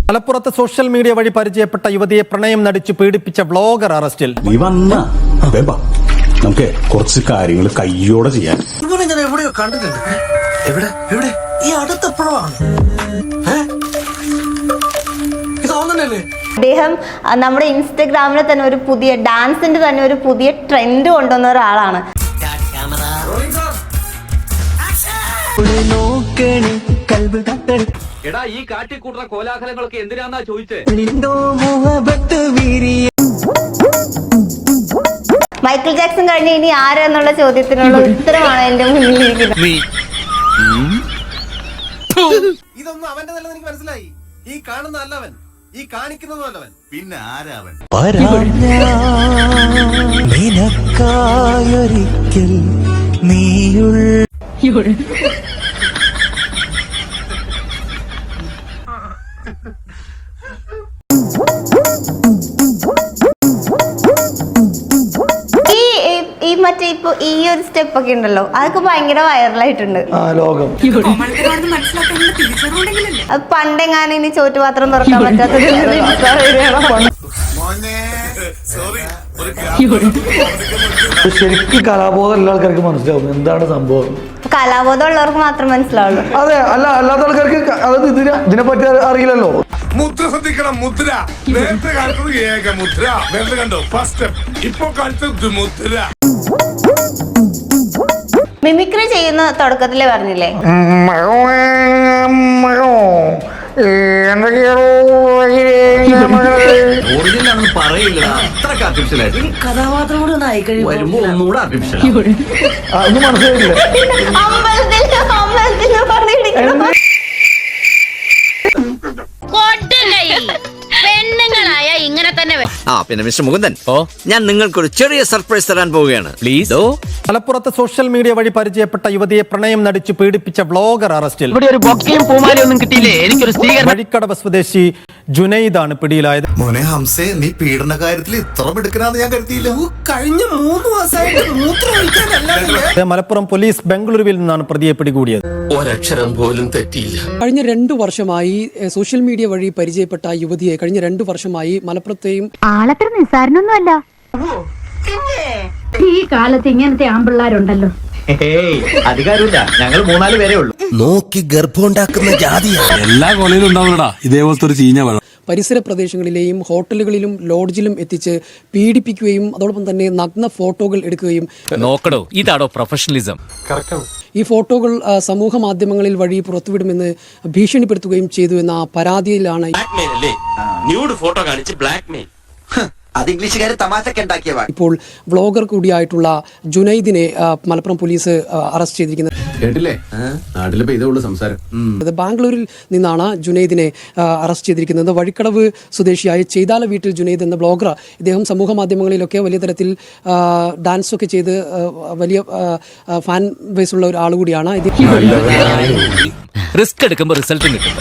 മലപ്പുറത്ത് social media വഴി പരിചയപ്പെട്ട യുവതിയെ പ്രണയം നടിച്ച് പീഡിപ്പിച്ച വ്ളോഗർ അറസ്റ്റിൽ. നീ നമുക്ക് കുറച്ച് കാര്യങ്ങൾ കയ്യോടെ ചെയ്യാൻ. ഇവനിങ്ങനെ എവിടെയോ കണ്ടിട്ടുണ്ട്. എവിടെ എവിടെ ഈ അടുത്തപ്പോഴാണ് ഇതോന്നല്ലേ? അദ്ദേഹം നമ്മുടെ ഇൻസ്റ്റഗ്രാമിൽ തന്നെ ഒരു പുതിയ ഡാൻസിന്റെ തന്നെ ഒരു പുതിയ ട്രെൻഡ് കൊണ്ടുവന്ന ഒരാളാണ്. എടാ ഈ കാട്ടിക്കൂട്ടുന്ന കോലാഹലങ്ങളൊക്കെ എന്തിനാന്നാ ചോദിച്ചേ? മൈക്കിൾ ജാക്സൺ കഴിഞ്ഞ ഇനി ആരെന്നുള്ള ചോദ്യത്തിനുള്ള ഉത്തരമാണ് എന്റെ മുന്നിലിരിക്കുന്നത്. ഇതൊന്നും അവന്റെ നല്ലത് എനിക്ക് മനസ്സിലായി. ഈ കാണുന്ന അല്ലവൻ, ഈ കാണിക്കുന്നതും അല്ലവൻ, പിന്നെ ആരാവൻ? നിനക്കായൊരിക്കൽ മറ്റേ ഇപ്പൊ ഈ ഒരു സ്റ്റെപ്പ് ഒക്കെ ഉണ്ടല്ലോ, അതൊക്കെ ഭയങ്കര വൈറലായിട്ടുണ്ട്. പണ്ടെങ്ങാനും ഇനി ചോറ്റുപാത്രം തുറക്കാൻ പറ്റാത്ത ശരിക്കും കലാബോധം എല്ലാ ആൾക്കാർക്ക് മനസ്സിലാവും എന്താണ് സംഭവം. കലാബോധം ഉള്ളവർക്ക് മാത്രം മനസ്സിലാവുള്ളൂ. അതെ, അല്ലാത്ത ആൾക്കാർക്ക് അത് ഇതിനെ പറ്റി അറിയില്ലല്ലോ. മുദ്ര ശ്രദ്ധിക്കണം. മുദ്ര നേരത്തെ കാണിച്ചത് ഏക മുദ്ര, നേരത്തെ കണ്ടോ ഫസ്റ്റ്, ഇപ്പൊ കാണിച്ചത് മുദ്ര. മിമിക്രി ചെയ്യുന്ന തുടക്കത്തിലേ പറഞ്ഞില്ലേ, ഒന്നും മനസ്സിലായില്ല. അമ്പലത്തിൽ പെണ്ണുങ്ങളായ ഇങ്ങനെ തന്നെ. പിന്നെ മിസ്റ്റർ മുകുന്ദൻ, ഞാൻ നിങ്ങൾക്കൊരു ചെറിയ സർപ്രൈസ് തരാൻ പോവുകയാണ്. പ്ലീസ്. മലപ്പുറത്ത് സോഷ്യൽ മീഡിയ വഴി പരിചയപ്പെട്ട യുവതിയെ പ്രണയം നടിച്ച് പീഡിപ്പിച്ച വ്ളോഗർ അറസ്റ്റിൽ. വഴിക്കടവ് സ്വദേശി ജുനൈദാണ് പിടിയിലായത്. മോനെ ഹംസേ, നീ പീഡന കാര്യത്തിൽ ഇത്ര മിടുക്കനാന്ന് ഞാൻ കരുതിയില്ല. കഴിഞ്ഞ 3 മാസമായിട്ട് മലപ്പുറം പോലീസ് ബംഗളൂരുവിൽ നിന്നാണ് പ്രതിയെ പിടികൂടിയത്. ഒരക്ഷരം പോലും തെറ്റിയില്ല. കഴിഞ്ഞ 2 വർഷമായി സോഷ്യൽ മീഡിയ വഴി പരിചയപ്പെട്ട യുവതിയെ കഴിഞ്ഞ 2 വർഷമായി മലപ്പുറത്തെയും ആളത്ര നിസ്സാരനൊന്നുമല്ല. ഈ കാലത്ത് ഇങ്ങനത്തെ ആമ്പിള്ളാരുണ്ടല്ലോ. അധികാരമില്ല, ഞങ്ങൾ 3-4 പേരേ ഉള്ളൂ. നോക്കി ഗർഭമുണ്ടാക്കുന്ന ജാതിയാണ്. എല്ലാ കോളേജിലും ഉണ്ടാവില്ലടാ ഇതേപോലത്തെ ഒരു ചീഞ്ഞ വെള്ളം. പരിസര പ്രദേശങ്ങളിലെയും ഹോട്ടലുകളിലും ലോഡ്ജിലും എത്തിച്ച് പീഡിപ്പിക്കുകയും അതോടൊപ്പം തന്നെ നഗ്ന ഫോട്ടോകൾ എടുക്കുകയും. നോക്കടോ, ഇതാണോ പ്രൊഫഷണലിസം? ഈ ഫോട്ടോകൾ സമൂഹ മാധ്യമങ്ങളിൽ വഴി പുറത്തുവിടുമെന്ന് ഭീഷണിപ്പെടുത്തുകയും ചെയ്തു എന്ന പരാതിയിലാണ് ഫോട്ടോ കാണിച്ച് ബ്ലാക്ക്മെയിൽ. അത് ഇംഗ്ലീഷുകാരെ തമാശക്ക് ഉണ്ടാക്കിയവാ. ഇപ്പോൾ വ്ളോഗർ കൂടിയായിട്ടുള്ള ജുനൈദിനെ മലപ്പുറം പോലീസ് അറസ്റ്റ് ചെയ്തിരിക്കുന്നത്. കേട്ടില്ലേ, നാട്ടിലെ ഇതേ സംസാരം. ബാംഗ്ലൂരിൽ നിന്നാണ് ജുനൈദിനെ അറസ്റ്റ് ചെയ്തിരിക്കുന്നത്. വഴിക്കടവ് സ്വദേശിയായ ചെയ്താല വീട്ടിൽ ജുനൈദ് എന്ന ബ്ലോഗർ, ഇദ്ദേഹം സമൂഹ മാധ്യമങ്ങളിലൊക്കെ വലിയ തരത്തിൽ ഡാൻസൊക്കെ ചെയ്ത് വലിയ ഫാൻ ബേസ് ഉള്ള ഒരാൾ കൂടിയാണ്. റിസ്ക് എടുക്കുമ്പോൾ റിസൾട്ടും കിട്ടും.